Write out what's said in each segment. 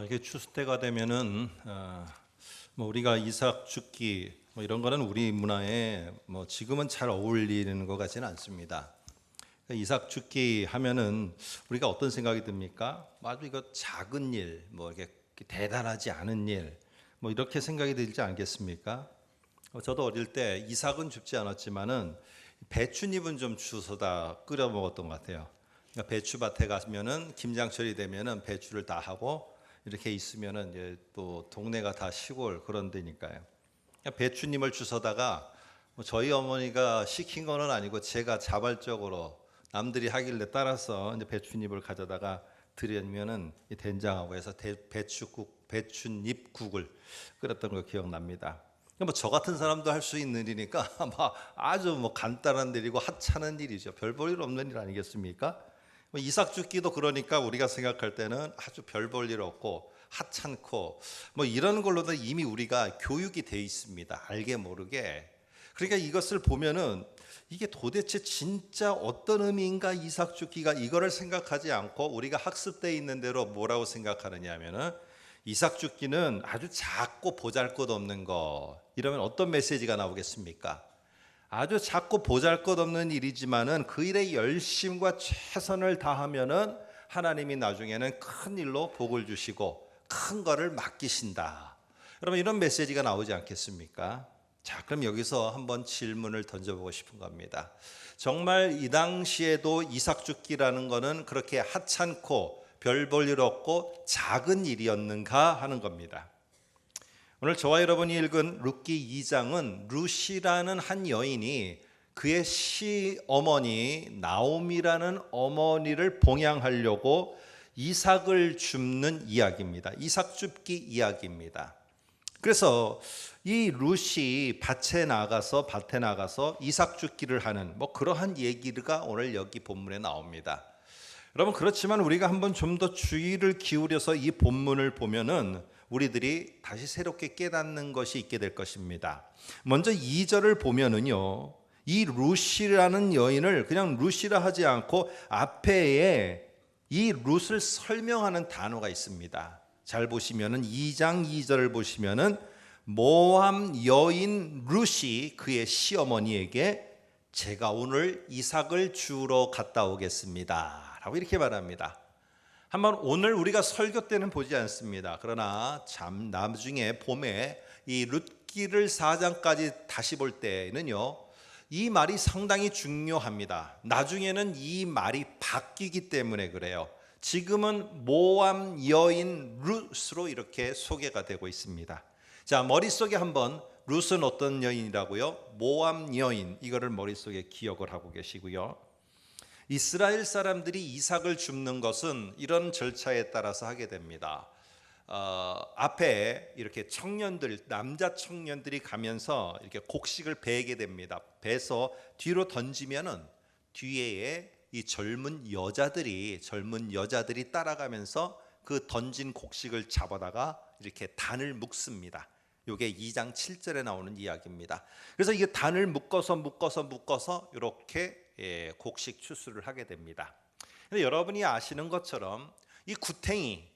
이게 추수 때가 되면은 우리가 이삭 죽기 이런 거는 우리 문화에 지금은 잘 어울리는 것 같지는 않습니다. 그러니까 이삭 죽기 하면은 우리가 어떤 생각이 듭니까? 아주 이거 작은 일, 이렇게 대단하지 않은 일, 이렇게 생각이 들지 않겠습니까? 저도 어릴 때 이삭은 줍지 않았지만은 배춧잎은 좀 주워다 끓여 먹었던 것 같아요. 그러니까 배추밭에 가면은 김장철이 되면은 배추를 다 하고 이렇게 있으면은 이제 또 동네가 다 시골 그런 데니까요. 그러니까 배추잎을 주워다가 저희 어머니가 시킨 거는 아니고 제가 자발적으로 남들이 하길래 따라서 이제 배추잎을 가져다가 드리면은 된장하고 해서 배추잎국을 끓였던 거 기억납니다. 저 같은 사람도 할 수 있는 일이니까 아주 간단한 일이고 하찮은 일이죠. 별 볼 일 없는 일 아니겠습니까? 이삭 죽기도 그러니까 우리가 생각할 때는 아주 별 볼 일 없고 하찮고 이런 걸로도 이미 우리가 교육이 돼 있습니다. 알게 모르게. 그러니까 이것을 보면은 이게 도대체 진짜 어떤 의미인가 이삭 죽기가, 이거를 생각하지 않고 우리가 학습돼 있는 대로 뭐라고 생각하느냐 하면은 이삭 죽기는 아주 작고 보잘것없는 거, 이러면 어떤 메시지가 나오겠습니까? 아주 작고 보잘것없는 일이지만은 그 일에 열심과 최선을 다하면은 하나님이 나중에는 큰 일로 복을 주시고 큰 거를 맡기신다. 여러분, 이런 메시지가 나오지 않겠습니까? 자, 그럼 여기서 한번 질문을 던져보고 싶은 겁니다. 정말 이 당시에도 이삭 죽기라는 거는 그렇게 하찮고 별 볼 일 없고 작은 일이었는가 하는 겁니다. 오늘 저와 여러분이 읽은 룻기 2장은 룻이라는 한 여인이 그의 시어머니 나오미라는 어머니를 봉양하려고 이삭을 줍는 이야기입니다. 이삭 줍기 이야기입니다. 그래서 이 룻이 밭에 나가서 이삭 줍기를 하는 그러한 얘기가 오늘 여기 본문에 나옵니다. 여러분, 그렇지만 우리가 한번 좀 더 주의를 기울여서 이 본문을 보면은 우리들이 다시 새롭게 깨닫는 것이 있게 될 것입니다. 먼저 2절을 보면은요, 이 룻이라는 여인을 그냥 룻이라 하지 않고 앞에 이 룻을 설명하는 단어가 있습니다. 잘 보시면은 2장 2절을 보시면은 모압 여인 룻이 그의 시어머니에게 제가 오늘 이삭을 주우러 갔다 오겠습니다 라고 이렇게 말합니다. 한번 오늘 우리가 설교 때는 보지 않습니다. 그러나 참 나중에 봄에 이 룻기를 4장까지 다시 볼 때는요, 이 말이 상당히 중요합니다. 나중에는 이 말이 바뀌기 때문에 그래요. 지금은 모압 여인 룻으로 이렇게 소개가 되고 있습니다. 자, 머릿속에 한번 룻은 어떤 여인이라고요? 모압 여인, 이거를 머릿속에 기억을 하고 계시고요. 이스라엘 사람들이 이삭을 줍는 것은 이런 절차에 따라서 하게 됩니다. 앞에 이렇게 청년들, 남자 청년들이 가면서 이렇게 곡식을 베게 됩니다. 베서 뒤로 던지면은 뒤에 이 젊은 여자들이 따라가면서 그 던진 곡식을 잡아다가 이렇게 단을 묶습니다. 이게 2장 7절에 나오는 이야기입니다. 그래서 이게 단을 묶어서 이렇게 곡식 추수를 하게 됩니다. 근데 여러분이 아시는 것처럼 이 구탱이,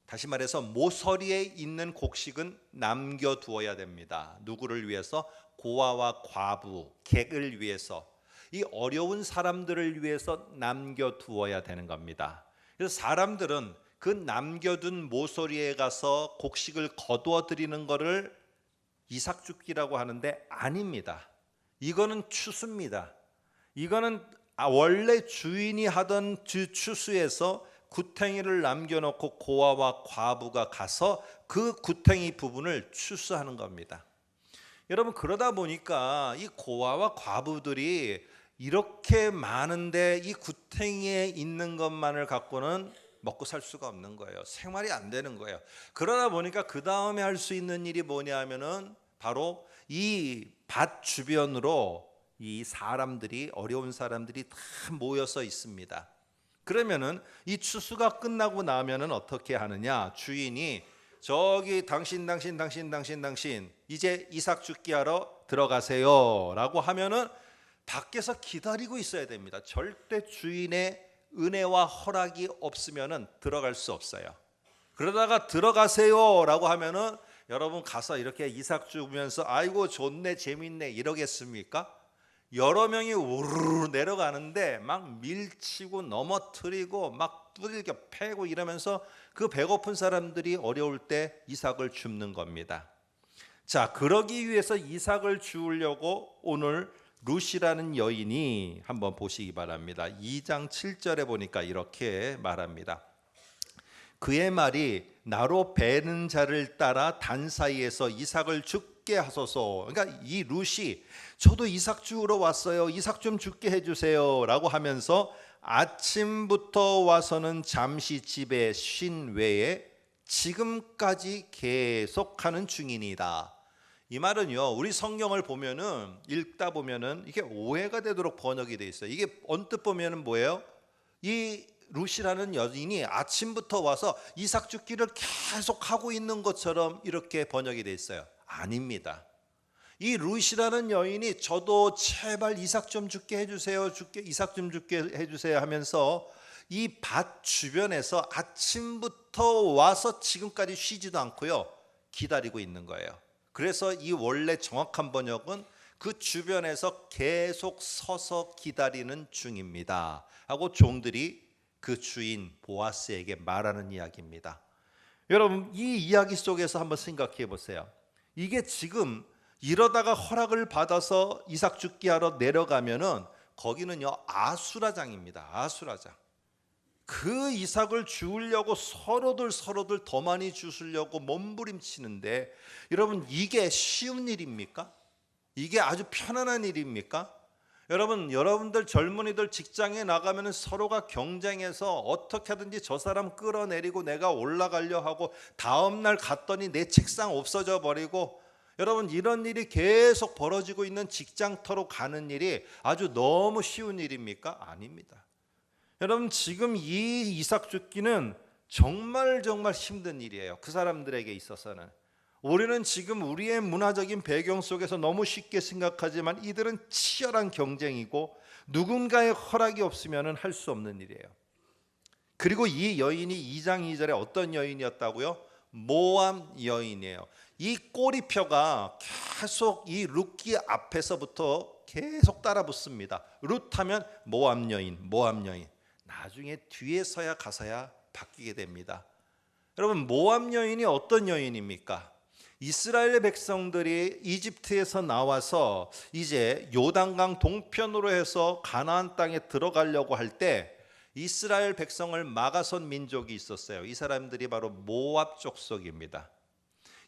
다시 말해서 모서리에 있는 곡식은 남겨두어야 됩니다. 누구를 위해서? 고아와 과부, 객을 위해서, 이 어려운 사람들을 위해서 남겨두어야 되는 겁니다. 그래서 사람들은 그 남겨둔 모서리에 가서 곡식을 거두어 드리는 것을 이삭 줍기라고 하는데 아닙니다. 이거는 추수입니다. 이거는 원래 주인이 하던 추수에서 구탱이를 남겨놓고 고아와 과부가 가서 그 구탱이 부분을 추수하는 겁니다. 여러분, 그러다 보니까 이 고아와 과부들이 이렇게 많은데 이 구탱이에 있는 것만을 갖고는 먹고 살 수가 없는 거예요. 생활이 안 되는 거예요. 그러다 보니까 그 다음에 할 수 있는 일이 뭐냐 하면은 바로 이 밭 주변으로 이 사람들이, 어려운 사람들이 다 모여서 있습니다. 그러면은 이 추수가 끝나고 나면은 어떻게 하느냐? 주인이 저기 당신 이제 이삭 줍기 하러 들어가세요 라고 하면은 밖에서 기다리고 있어야 됩니다. 절대 주인의 은혜와 허락이 없으면은 들어갈 수 없어요. 그러다가 들어가세요라고 하면은 여러분 가서 이렇게 이삭 주면서 아이고 좋네 재밌네 이러겠습니까? 여러 명이 우르르 내려가는데 막 밀치고 넘어뜨리고 막 두들겨 패고 이러면서 그 배고픈 사람들이 어려울 때 이삭을 줍는 겁니다. 자, 그러기 위해서 이삭을 주우려고 오늘 룻이라는 여인이 한번 보시기 바랍니다. 2장 7절에 보니까 이렇게 말합니다. 그의 말이 나로 베는 자를 따라 단 사이에서 이삭을 죽게 하소서. 그러니까 이 룻이 저도 이삭 주우러 왔어요. 이삭 좀 죽게 해주세요 라고 하면서 아침부터 와서는 잠시 집에 쉰 외에 지금까지 계속하는 중이니다. 이 말은요, 우리 성경을 보면은 읽다 보면은 이게 오해가 되도록 번역이 돼 있어요. 이게 언뜻 보면은 뭐예요? 이 룻이라는 여인이 아침부터 와서 이삭 죽기를 계속 하고 있는 것처럼 이렇게 번역이 돼 있어요. 아닙니다. 이 룻이라는 여인이 저도 제발 이삭 좀 죽게 해주세요, 이삭 좀 죽게 해주세요 하면서 이 밭 주변에서 아침부터 와서 지금까지 쉬지도 않고요, 기다리고 있는 거예요. 그래서 이 원래 정확한 번역은 그 주변에서 계속 서서 기다리는 중입니다 하고 종들이 그 주인 보아스에게 말하는 이야기입니다. 여러분, 이 이야기 속에서 한번 생각해 보세요. 이게 지금 이러다가 허락을 받아서 이삭 죽게 하러 내려가면은 거기는요 아수라장입니다. 아수라장. 그 이삭을 주우려고 서로들 더 많이 주우려고 몸부림치는데, 여러분 이게 쉬운 일입니까? 이게 아주 편안한 일입니까? 여러분들 젊은이들 직장에 나가면 서로가 경쟁해서 어떻게 하든지 저 사람 끌어내리고 내가 올라가려 하고 다음날 갔더니 내 책상 없어져 버리고, 여러분 이런 일이 계속 벌어지고 있는 직장터로 가는 일이 아주 너무 쉬운 일입니까? 아닙니다. 여러분 지금 이 이삭 죽기는 정말 힘든 일이에요. 그 사람들에게 있어서는. 우리는 지금 우리의 문화적인 배경 속에서 너무 쉽게 생각하지만 이들은 치열한 경쟁이고 누군가의 허락이 없으면 할 수 없는 일이에요. 그리고 이 여인이 2장 2절에 어떤 여인이었다고요? 모압 여인이에요. 이 꼬리표가 계속 이 룻기 앞에서부터 계속 따라붙습니다. 룻 하면 모압 여인. 나중에 뒤에서야 가서야 바뀌게 됩니다. 여러분 모압 여인이 어떤 여인입니까? 이스라엘 백성들이 이집트에서 나와서 이제 요단강 동편으로 해서 가나안 땅에 들어가려고 할 때 이스라엘 백성을 막아선 민족이 있었어요. 이 사람들이 바로 모압 족속입니다.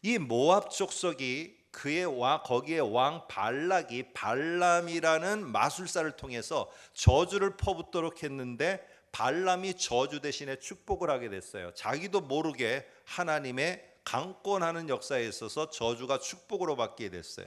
이 모압 족속이 거기에 왕 발락이 발람이라는 마술사를 통해서 저주를 퍼붓도록 했는데, 발람이 저주 대신에 축복을 하게 됐어요. 자기도 모르게 하나님의 강권하는 역사에 있어서 저주가 축복으로 바뀌게 됐어요.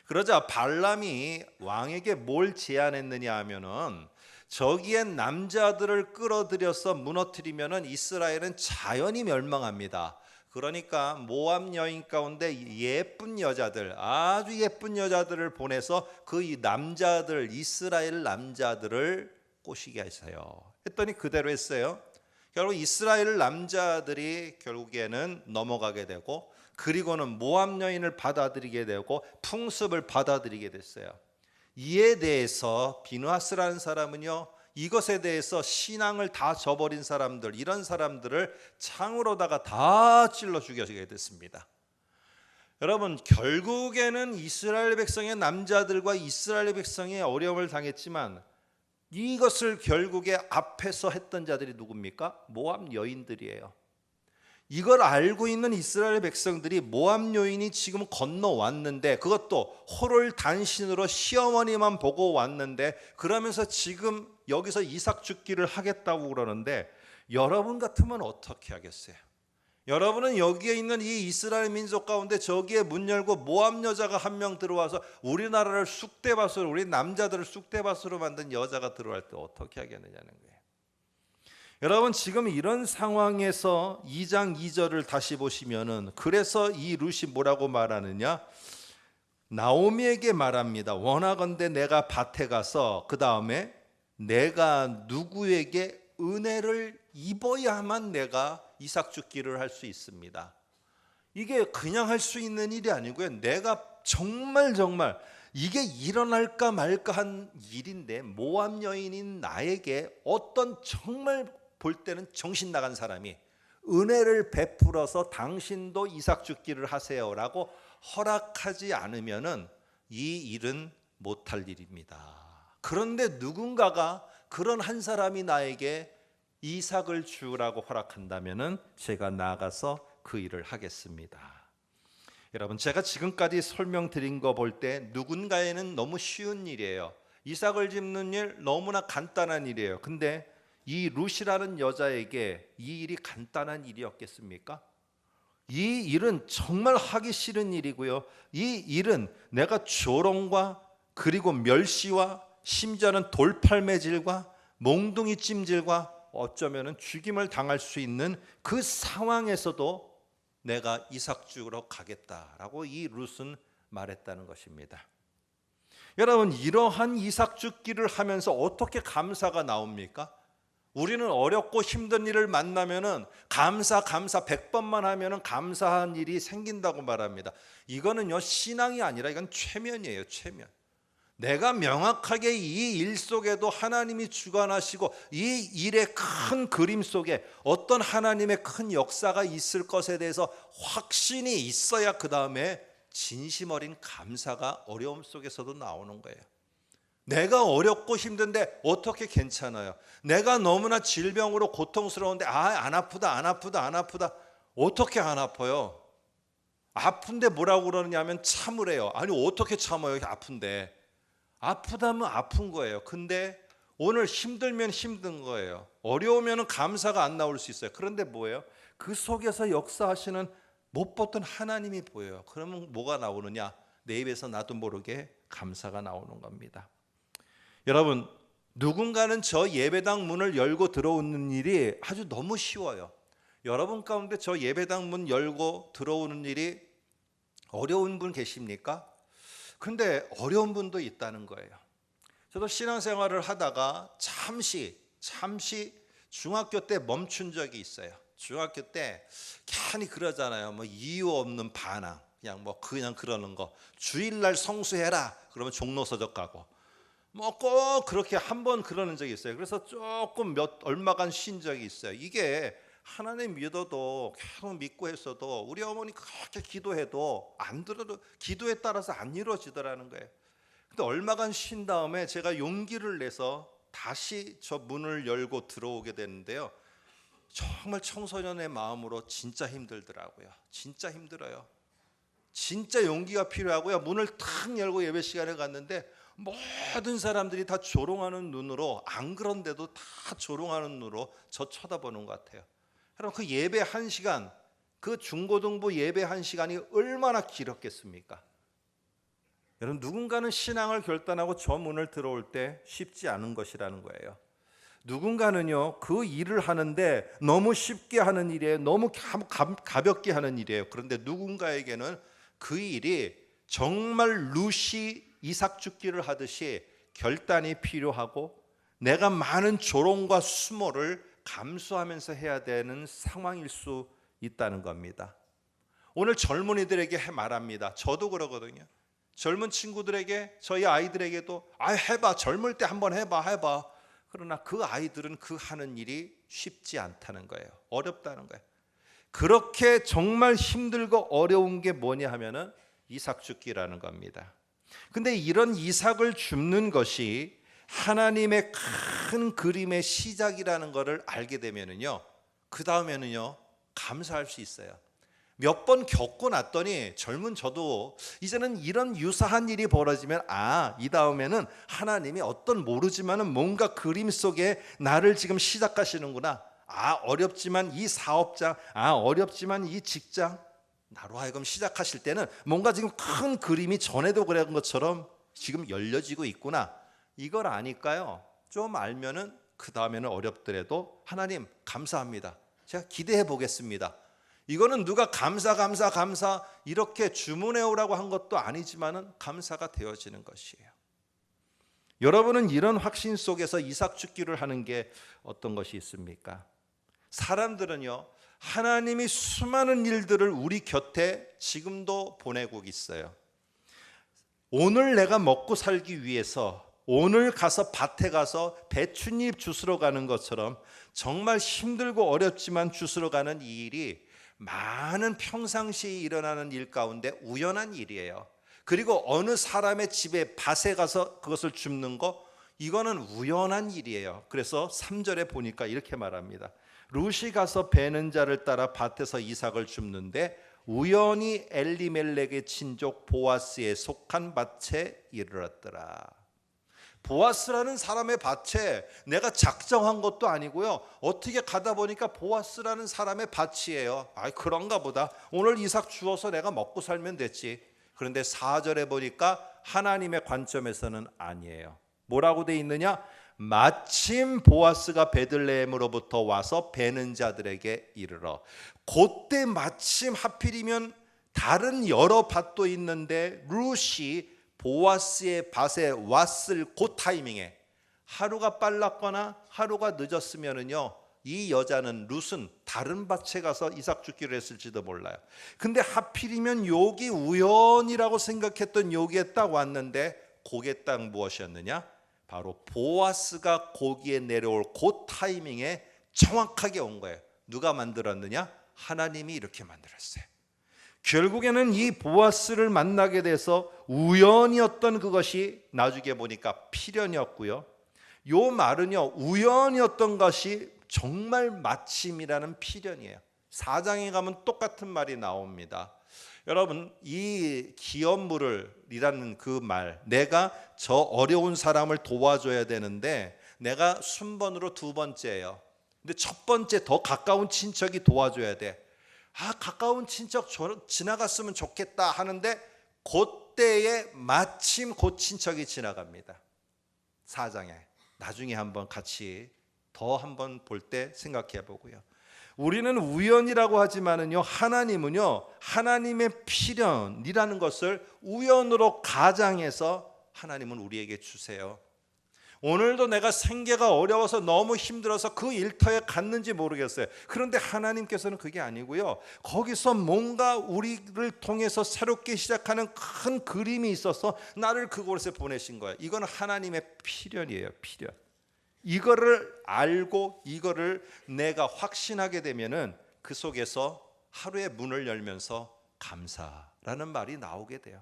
그러자 발람이 왕에게 뭘 제안했느냐 하면은 저기에 남자들을 끌어들여서 무너뜨리면은 이스라엘은 자연히 멸망합니다. 그러니까 모압 여인 가운데 예쁜 여자들, 아주 예쁜 여자들을 보내서 그 남자들, 이스라엘 남자들을 꼬시게 하세요 했더니 그대로 했어요. 결국 이스라엘 남자들이 결국에는 넘어가게 되고, 그리고는 모압 여인을 받아들이게 되고 풍습을 받아들이게 됐어요. 이에 대해서 비누하스라는 사람은요, 이것에 대해서 신앙을 다 저버린 사람들, 이런 사람들을 창으로다가 다 찔러 죽여지게 됐습니다. 여러분 결국에는 이스라엘 백성의 남자들과 이스라엘 백성이 어려움을 당했지만 이것을 결국에 앞에서 했던 자들이 누굽니까? 모압 여인들이에요. 이걸 알고 있는 이스라엘 백성들이 모압 여인이 지금 건너왔는데, 그것도 호를 단신으로 시어머니만 보고 왔는데, 그러면서 지금 여기서 이삭 죽기를 하겠다고 그러는데, 여러분 같으면 어떻게 하겠어요? 여러분은 여기에 있는 이 이스라엘 민족 가운데 저기에 문 열고 모압 여자가 한 명 들어와서 우리나라를 쑥대밭으로, 우리 남자들을 쑥대밭으로 만든 여자가 들어갈 때 어떻게 하겠느냐는 거예요. 여러분 지금 이런 상황에서 2장 2절을 다시 보시면은, 그래서 이 룻이 뭐라고 말하느냐, 나오미에게 말합니다. 원하건대 내가 밭에 가서 그 다음에 내가 누구에게 은혜를 입어야만 내가 이삭 죽기를 할 수 있습니다. 이게 그냥 할 수 있는 일이 아니고요. 내가 정말 이게 일어날까 말까 한 일인데 모압 여인인 나에게 어떤 정말 볼 때는 정신 나간 사람이 은혜를 베풀어서 당신도 이삭 죽기를 하세요라고 허락하지 않으면은 이 일은 못할 일입니다. 그런데 누군가가 그런 한 사람이 나에게 이삭을 주라고 허락한다면은 제가 나가서 그 일을 하겠습니다. 여러분, 제가 지금까지 설명드린 거 볼 때 누군가에는 너무 쉬운 일이에요. 이삭을 짚는 일 너무나 간단한 일이에요. 근데 이 룻이라는 여자에게 이 일이 간단한 일이었겠습니까? 이 일은 정말 하기 싫은 일이고요. 이 일은 내가 조롱과 그리고 멸시와 심지어는 돌팔매질과 몽둥이 찜질과 어쩌면 죽임을 당할 수 있는 그 상황에서도 내가 이삭 주러 가겠다라고 이 룻은 말했다는 것입니다. 여러분, 이러한 이삭 죽기를 하면서 어떻게 감사가 나옵니까? 우리는 어렵고 힘든 일을 만나면은 감사 100번만 하면은 감사한 일이 생긴다고 말합니다. 이거는요, 신앙이 아니라 이건 최면이에요, 최면. 내가 명확하게 이 일 속에도 하나님이 주관하시고 이 일의 큰 그림 속에 어떤 하나님의 큰 역사가 있을 것에 대해서 확신이 있어야 그 다음에 진심 어린 감사가 어려움 속에서도 나오는 거예요. 내가 어렵고 힘든데 어떻게 괜찮아요? 내가 너무나 질병으로 고통스러운데 안 아프다. 어떻게 안 아파요? 아픈데 뭐라고 그러냐면 참으래요. 아니 어떻게 참아요? 아픈데. 아프다면 아픈 거예요. 근데 오늘 힘들면 힘든 거예요. 어려우면 감사가 안 나올 수 있어요. 그런데 뭐예요? 그 속에서 역사하시는 못 봤던 하나님이 보여요. 그러면 뭐가 나오느냐? 내 입에서 나도 모르게 감사가 나오는 겁니다. 여러분, 누군가는 저 예배당 문을 열고 들어오는 일이 아주 너무 쉬워요. 여러분 가운데 저 예배당 문 열고 들어오는 일이 어려운 분 계십니까? 근데 어려운 분도 있다는 거예요. 저도 신앙생활을 하다가 잠시 중학교 때 멈춘 적이 있어요. 중학교 때 괜히 그러잖아요. 뭐 이유 없는 반항, 그냥 그러는 거. 주일날 성수해라. 그러면 종로서적 가고. 뭐 꼭 그렇게 한 번 그러는 적이 있어요. 그래서 조금 얼마간 쉰 적이 있어요. 이게 하나님 믿어도 계속 믿고 했어도 우리 어머니 그렇게 기도해도 안 들어도 기도에 따라서 안 이루어지더라는 거예요. 근데 얼마간 쉰 다음에 제가 용기를 내서 다시 저 문을 열고 들어오게 됐는데요. 정말 청소년의 마음으로 진짜 힘들더라고요. 진짜 힘들어요. 진짜 용기가 필요하고요. 문을 탁 열고 예배 시간에 갔는데 모든 사람들이 다 조롱하는 눈으로, 안 그런데도 다 조롱하는 눈으로 저 쳐다보는 것 같아요. 여러분, 그 예배 1시간, 그 중고등부 예배 1시간이 얼마나 길었겠습니까? 여러분, 누군가는 신앙을 결단하고 저 문을 들어올 때 쉽지 않은 것이라는 거예요. 누군가는요, 그 일을 하는데 너무 쉽게 하는 일이에요. 너무 가볍게 하는 일이에요. 그런데 누군가에게는 그 일이 정말 룻이 이삭 죽기를 하듯이 결단이 필요하고 내가 많은 조롱과 수모를 감수하면서 해야 되는 상황일 수 있다는 겁니다. 오늘 젊은이들에게 말합니다. 저도 그러거든요. 젊은 친구들에게, 저희 아이들에게도 해봐, 젊을 때 한번 해봐. 그러나 그 아이들은 그 하는 일이 쉽지 않다는 거예요. 어렵다는 거예요. 그렇게 정말 힘들고 어려운 게 뭐냐 하면은 이삭 죽기라는 겁니다. 근데 이런 이삭을 줍는 것이 하나님의 큰 그림의 시작이라는 것을 알게 되면은요, 그 다음에는요 감사할 수 있어요. 몇 번 겪고 났더니 젊은 저도 이제는 이런 유사한 일이 벌어지면 이 다음에는 하나님이 어떤 모르지만은 뭔가 그림 속에 나를 지금 시작하시는구나. 어렵지만 이 사업장, 어렵지만 이 직장, 나로 하여금 시작하실 때는 뭔가 지금 큰 그림이 전에도 그런 것처럼 지금 열려지고 있구나. 이걸 아니까요, 좀 알면은 그 다음에는 어렵더라도 하나님 감사합니다, 제가 기대해 보겠습니다. 이거는 누가 감사 이렇게 주문해 오라고 한 것도 아니지만은 감사가 되어지는 것이에요. 여러분은 이런 확신 속에서 이삭 죽기를 하는 게 어떤 것이 있습니까? 사람들은요, 하나님이 수많은 일들을 우리 곁에 지금도 보내고 있어요. 오늘 내가 먹고 살기 위해서 오늘 가서 밭에 가서 배춧잎 주스러 가는 것처럼 정말 힘들고 어렵지만 주스러 가는 이 일이 많은 평상시에 일어나는 일 가운데 우연한 일이에요. 그리고 어느 사람의 집에 밭에 가서 그것을 줍는 거, 이거는 우연한 일이에요. 그래서 3절에 보니까 이렇게 말합니다. 룻이 가서 베는 자를 따라 밭에서 이삭을 줍는데 우연히 엘리멜렉의 친족 보아스에 속한 밭에 이르렀더라. 보아스라는 사람의 밭에 내가 작정한 것도 아니고요, 어떻게 가다 보니까 보아스라는 사람의 밭이에요. 그런가 보다, 오늘 이삭 주어서 내가 먹고 살면 됐지. 그런데 4절에 보니까 하나님의 관점에서는 아니에요. 뭐라고 돼 있느냐? 마침 보아스가 베들레헴으로부터 와서 베는 자들에게 이르러. 그때 마침 하필이면 다른 여러 밭도 있는데 룻이 보아스의 밭에 왔을 그 타이밍에, 하루가 빨랐거나 하루가 늦었으면은요, 이 여자는 룻은 다른 밭에 가서 이삭 줍기로 했을지도 몰라요. 근데 하필이면 여기 우연이라고 생각했던 여기에 딱 왔는데, 거기에 딱 무엇이었느냐? 바로 보아스가 거기에 내려올 그 타이밍에 정확하게 온 거예요. 누가 만들었느냐? 하나님이 이렇게 만들었어요. 결국에는 이 보아스를 만나게 돼서 우연이었던 그것이 나중에 보니까 필연이었고요. 요 말은요, 우연이었던 것이 정말 마침이라는 필연이에요. 4장에 가면 똑같은 말이 나옵니다. 여러분, 이 기업물이라는 그 말, 내가 저 어려운 사람을 도와줘야 되는데 내가 순번으로 두 번째예요. 근데 첫 번째 더 가까운 친척이 도와줘야 돼. 가까운 친척 지나갔으면 좋겠다 하는데 그때에 마침 그 친척이 지나갑니다. 4장에 나중에 한번 같이 더 한번 볼 때 생각해 보고요. 우리는 우연이라고 하지만은요, 하나님은요, 하나님의 필연이라는 것을 우연으로 가장해서 하나님은 우리에게 주세요. 오늘도 내가 생계가 어려워서 너무 힘들어서 그 일터에 갔는지 모르겠어요. 그런데 하나님께서는 그게 아니고요, 거기서 뭔가 우리를 통해서 새롭게 시작하는 큰 그림이 있어서 나를 그곳에 보내신 거예요. 이건 하나님의 필연이에요. 필연. 이거를 알고 이거를 내가 확신하게 되면은 그 속에서 하루의 문을 열면서 감사라는 말이 나오게 돼요.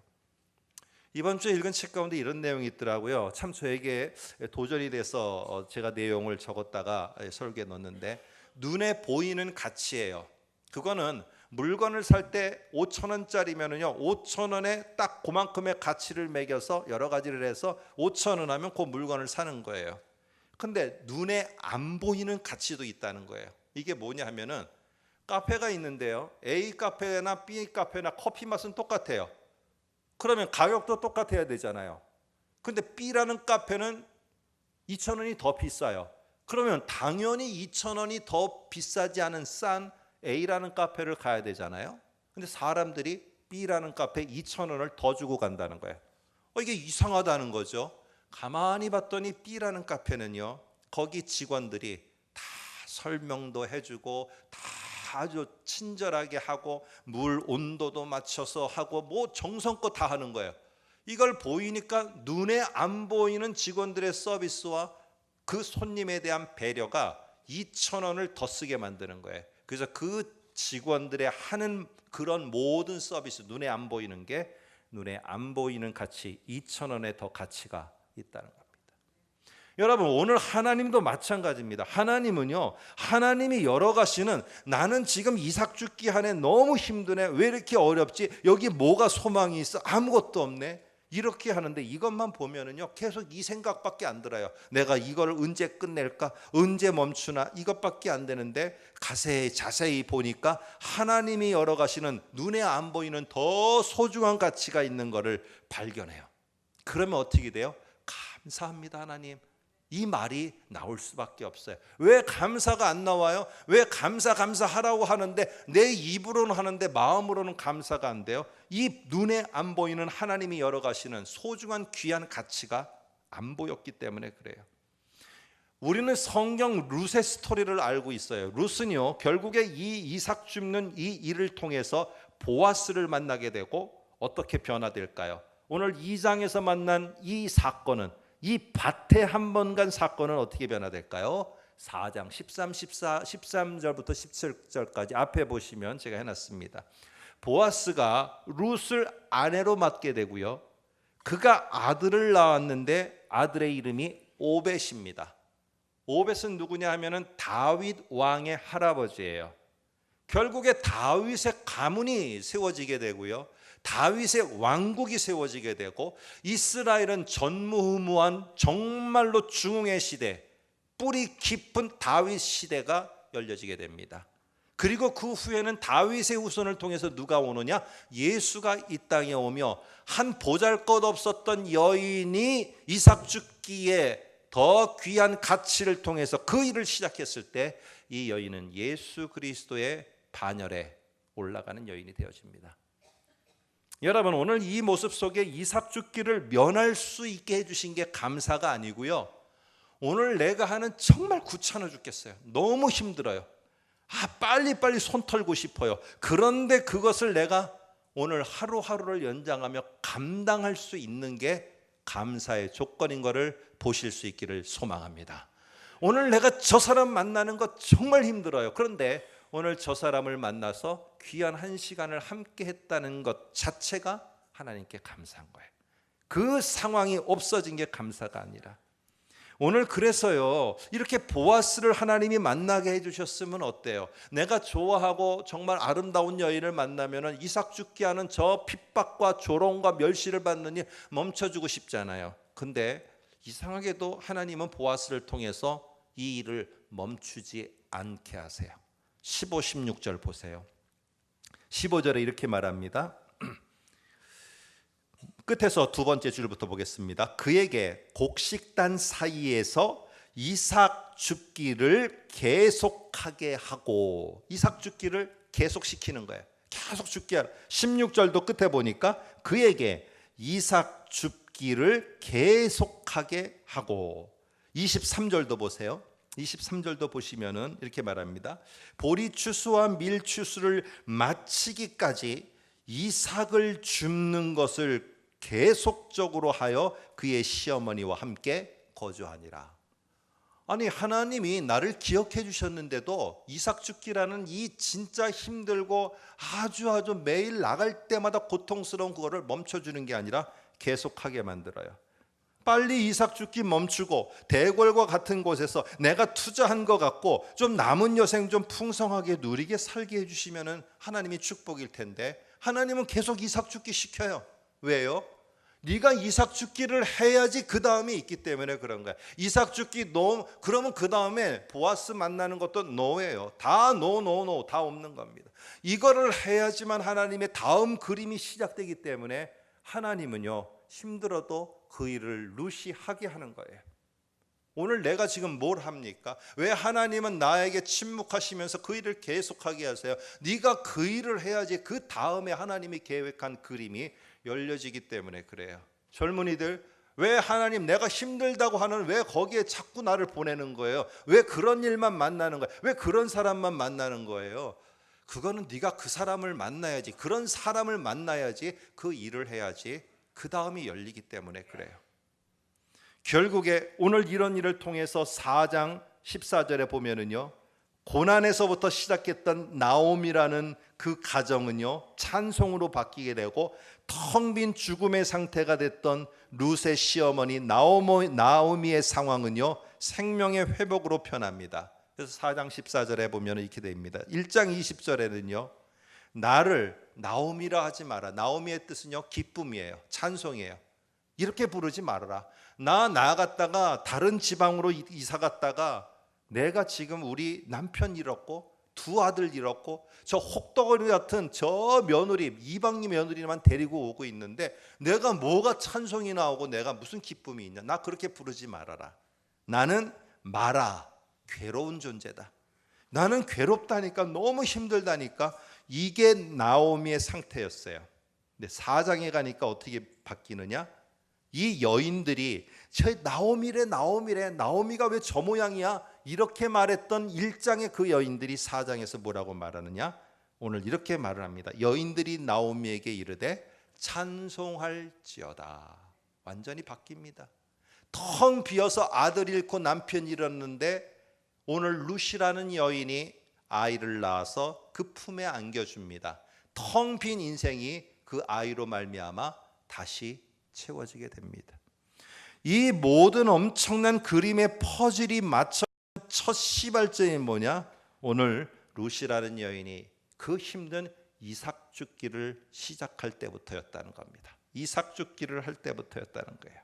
이번 주에 읽은 책 가운데 이런 내용이 있더라고요. 참 저에게 도전이 돼서 제가 내용을 적었다가 설계에 넣었는데, 눈에 보이는 가치예요. 그거는 물건을 살 때 5,000원짜리면은요, 5,000원에 딱 그만큼의 가치를 매겨서 여러 가지를 해서 5,000원 하면 그 물건을 사는 거예요. 근데 눈에 안 보이는 가치도 있다는 거예요. 이게 뭐냐 하면은, 카페가 있는데요, A 카페나 B 카페나 커피 맛은 똑같아요. 그러면 가격도 똑같아야 되잖아요. 근데 B라는 카페는 2,000원이 더 비싸요. 그러면 당연히 2,000원이 더 비싸지 않은 싼 A라는 카페를 가야 되잖아요. 근데 사람들이 B라는 카페에 2,000원을 더 주고 간다는 거예요. 이게 이상하다는 거죠. 가만히 봤더니 B라는 카페는요, 거기 직원들이 다 설명도 해주고 다 아주 친절하게 하고 물 온도도 맞춰서 하고 뭐 정성껏 다 하는 거예요. 이걸 보이니까 눈에 안 보이는 직원들의 서비스와 그 손님에 대한 배려가 2,000원을 더 쓰게 만드는 거예요. 그래서 그 직원들의 하는 그런 모든 서비스, 눈에 안 보이는 게, 눈에 안 보이는 가치 2,000원의 더 가치가 있다는 겁니다. 여러분, 오늘 하나님도 마찬가지입니다. 하나님은요, 하나님이 열어가시는, 나는 지금 이삭 줍기 하네, 너무 힘드네, 왜 이렇게 어렵지, 여기 뭐가 소망이 있어, 아무것도 없네, 이렇게 하는데 이것만 보면은요, 계속 이 생각밖에 안 들어요. 내가 이걸 언제 끝낼까, 언제 멈추나, 이것밖에 안 되는데 자세히 보니까 하나님이 열어가시는 눈에 안 보이는 더 소중한 가치가 있는 것을 발견해요. 그러면 어떻게 돼요? 감사합니다 하나님, 이 말이 나올 수밖에 없어요. 왜 감사가 안 나와요? 왜 감사하라고 하는데 내 입으로는 하는데 마음으로는 감사가 안 돼요? 이 눈에 안 보이는 하나님이 열어가시는 소중한 귀한 가치가 안 보였기 때문에 그래요. 우리는 성경 룻의 스토리를 알고 있어요. 룻은요, 결국에 이 이삭 줍는 이 일을 통해서 보아스를 만나게 되고 어떻게 변화될까요? 오늘 2장에서 만난 이 사건은, 이 밭에 한 번 간 사건은 어떻게 변화될까요? 4장 13절부터 17절까지 앞에 보시면 제가 해놨습니다. 보아스가 룻을 아내로 맡게 되고요, 그가 아들을 낳았는데 아들의 이름이 오벳입니다. 오벳은 누구냐 하면은 다윗 왕의 할아버지예요. 결국에 다윗의 가문이 세워지게 되고요, 다윗의 왕국이 세워지게 되고, 이스라엘은 전무후무한 정말로 중흥의 시대, 뿌리 깊은 다윗 시대가 열려지게 됩니다. 그리고 그 후에는 다윗의 후손을 통해서 누가 오느냐? 예수가 이 땅에 오며 한 보잘것없었던 여인이 이삭 죽기에 더 귀한 가치를 통해서 그 일을 시작했을 때 이 여인은 예수 그리스도의 반열에 올라가는 여인이 되어집니다. 여러분, 오늘 이 모습 속에 이삭 죽기를 면할 수 있게 해주신 게 감사가 아니고요, 오늘 내가 하는 정말 귀찮아 죽겠어요. 너무 힘들어요. 빨리빨리 손 털고 싶어요. 그런데 그것을 내가 오늘 하루하루를 연장하며 감당할 수 있는 게 감사의 조건인 것을 보실 수 있기를 소망합니다. 오늘 내가 저 사람 만나는 것 정말 힘들어요. 그런데 오늘 저 사람을 만나서 귀한 한 시간을 함께 했다는 것 자체가 하나님께 감사한 거예요. 그 상황이 없어진 게 감사가 아니라, 오늘 그래서요, 이렇게 보아스를 하나님이 만나게 해주셨으면 어때요? 내가 좋아하고 정말 아름다운 여인을 만나면 이삭 죽게 하는 저 핍박과 조롱과 멸시를 받는 일 멈춰주고 싶잖아요. 근데 이상하게도 하나님은 보아스를 통해서 이 일을 멈추지 않게 하세요. 15, 16절 보세요. 15절에 이렇게 말합니다. 끝에서 두 번째 줄부터 보겠습니다. 그에게 곡식단 사이에서 이삭 줍기를 계속하게 하고, 이삭 줍기를 계속시키는 거예요. 계속 줍기 하라. 16절도 끝에 보니까 그에게 이삭 줍기를 계속하게 하고, 23절도 보세요. 23절도 보시면은 이렇게 말합니다. 보리 추수와 밀 추수를 마치기까지 이삭을 줍는 것을 계속적으로 하여 그의 시어머니와 함께 거주하니라. 아니, 하나님이 나를 기억해 주셨는데도 이삭 죽기라는 이 진짜 힘들고 아주 매일 나갈 때마다 고통스러운 그거를 멈춰주는 게 아니라 계속하게 만들어요. 빨리 이삭 죽기 멈추고 대궐과 같은 곳에서 내가 투자한 것 같고 좀 남은 여생 좀 풍성하게 누리게 살게 해주시면 하나님이 축복일 텐데, 하나님은 계속 이삭 죽기 시켜요. 왜요? 네가 이삭 죽기를 해야지 그 다음이 있기 때문에 그런 거야. 이삭 죽기 노, 그러면 그 다음에 보아스 만나는 것도 노예요. 다 노 다 없는 겁니다. 이거를 해야지만 하나님의 다음 그림이 시작되기 때문에 하나님은요, 힘들어도 그 일을 룻이 하게 하는 거예요. 오늘 내가 지금 뭘 합니까? 왜 하나님은 나에게 침묵하시면서 그 일을 계속하게 하세요? 네가 그 일을 해야지 그 다음에 하나님이 계획한 그림이 열려지기 때문에 그래요. 젊은이들, 왜 하나님 내가 힘들다고 하는 왜 거기에 자꾸 나를 보내는 거예요? 왜 그런 일만 만나는 거예요? 왜 그런 사람만 만나는 거예요? 그거는 네가 그 사람을 만나야지, 그런 사람을 만나야지 그 일을 해야지 그 다음이 열리기 때문에 그래요. 결국에 오늘 이런 일을 통해서 4장 14절에 보면은요, 고난에서부터 시작했던 나옴이라는 그 가정은요, 찬송으로 바뀌게 되고 텅 빈 죽음의 상태가 됐던 룻의 시어머니 나오미의 상황은요, 생명의 회복으로 변합니다. 그래서 4장 14절에 보면 이렇게 됩니다. 1장 20절에는요, 나를 나오미라 하지 마라. 나오미의 뜻은요, 기쁨이에요. 찬송이에요. 이렇게 부르지 말아라. 나 나갔다가 다른 지방으로 이사 갔다가 내가 지금 우리 남편 잃었고 두 아들 잃었고 저 혹독거리 같은 저 며느리, 이방인 며느리만 데리고 오고 있는데 내가 뭐가 찬송이 나오고 내가 무슨 기쁨이 있냐. 나 그렇게 부르지 말아라. 나는 마라, 괴로운 존재다. 나는 괴롭다니까, 너무 힘들다니까. 이게 나오미의 상태였어요. 근데 4장에 가니까 어떻게 바뀌느냐? 이 여인들이 저 나오미가 왜 저 모양이야? 이렇게 말했던 1장의 그 여인들이 4장에서 뭐라고 말하느냐? 오늘 이렇게 말을 합니다. 여인들이 나오미에게 이르되 찬송할지어다. 완전히 바뀝니다. 텅 비어서 아들 잃고 남편 잃었는데 오늘 루시라는 여인이 아이를 낳아서 그 품에 안겨줍니다. 텅 빈 인생이 그 아이로 말미암아 다시 채워지게 됩니다. 이 모든 엄청난 그림의 퍼즐이 맞춰 첫 시발점이 뭐냐? 오늘 루시라는 여인이 그 힘든 이삭 죽기를 시작할 때부터였다는 겁니다. 이삭 죽기를 할 때부터였다는 거예요.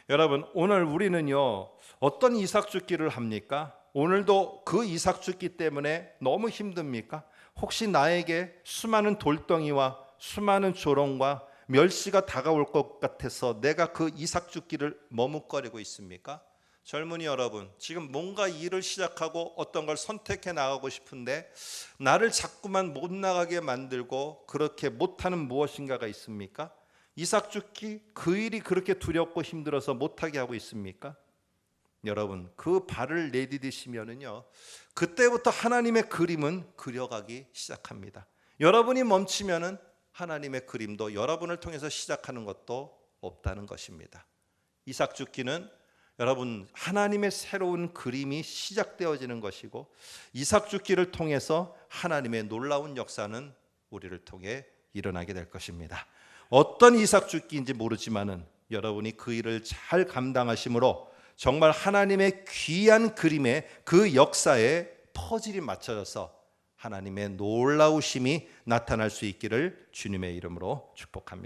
여러분, 오늘 우리는요 어떤 이삭 죽기를 합니까? 오늘도 그 이삭 죽기 때문에 너무 힘듭니까? 혹시 나에게 수많은 돌덩이와 수많은 조롱과 멸시가 다가올 것 같아서 내가 그 이삭 죽기를 머뭇거리고 있습니까? 젊은이 여러분, 지금 뭔가 일을 시작하고 어떤 걸 선택해 나가고 싶은데 나를 자꾸만 못 나가게 만들고 그렇게 못하는 무엇인가가 있습니까? 이삭 죽기, 그 일이 그렇게 두렵고 힘들어서 못하게 하고 있습니까? 여러분, 그 발을 내디디시면은요 그때부터 하나님의 그림은 그려가기 시작합니다. 여러분이 멈추면은 하나님의 그림도 여러분을 통해서 시작하는 것도 없다는 것입니다. 이삭 죽기는 여러분 하나님의 새로운 그림이 시작되어지는 것이고 이삭 죽기를 통해서 하나님의 놀라운 역사는 우리를 통해 일어나게 될 것입니다. 어떤 이삭 죽기인지 모르지만은 여러분이 그 일을 잘 감당하심으로 정말 하나님의 귀한 그림의 그 역사에 퍼즐이 맞춰져서 하나님의 놀라우심이 나타날 수 있기를 주님의 이름으로 축복합니다.